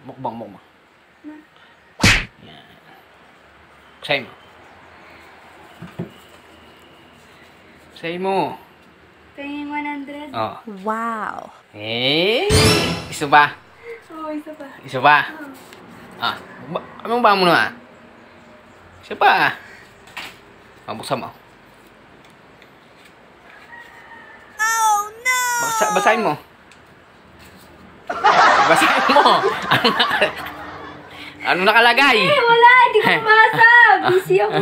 Mukbang. Yan. Say mo. Say mo. Pengin 100. Oh. Wow. Isa ba? Oo, isa pa. Isa ba? Anong ba mo na? Isa pa. Buksan mo. Oh no! Basahin mo. Basahin mo. Ano nakalagay? Wala, hindi ko mabasa. Busy ako.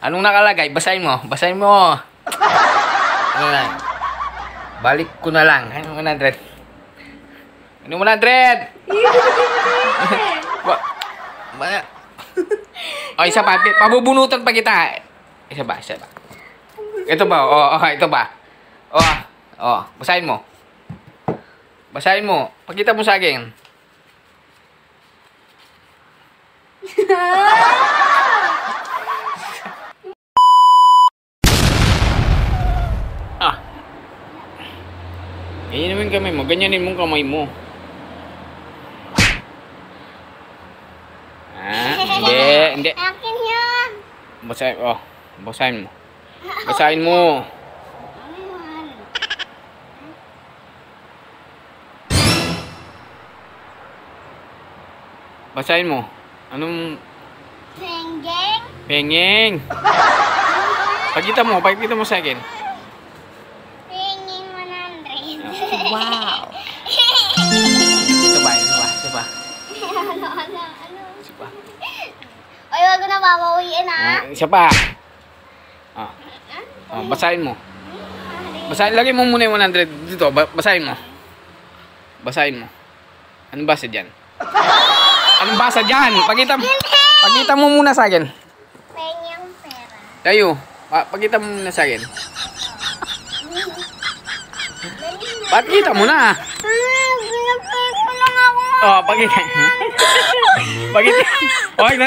Anong nakalagay? Basahin mo. Basahin mo. Ano na? Balik ko na lang. Ano 100? Ano 100? Oh, isa pa. Pabubunutan pa kita. Isa ba? Ito ba? Ito ba? Basahin mo. Basahin mo. Pakita mo sa akin. Ganyan naman kamay mo. Ganyanin mong kamay mo. Hindi. Akin yan. Basahin mo. Basahin mo. Basahin mo. Anong... Pengeng. Pakita mo sa akin. Pengin 100. Wow. Ito ba? Isa pa. Oy, wag ko na babawiin Isa pa. Basahin mo. Lagay mo muna yung 100 dito. Basahin mo. Anong basa dyan? Pakita mo muna sa akin. Penyang pera. Tayo. Pakita mo muna sa akin. Pakita mo na. Pinapeko lang ako. Pakita.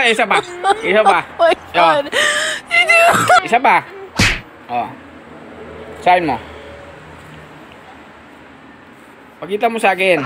Isa pa. Oh my God. Isa pa. Sahin mo. Pakita mo sa akin.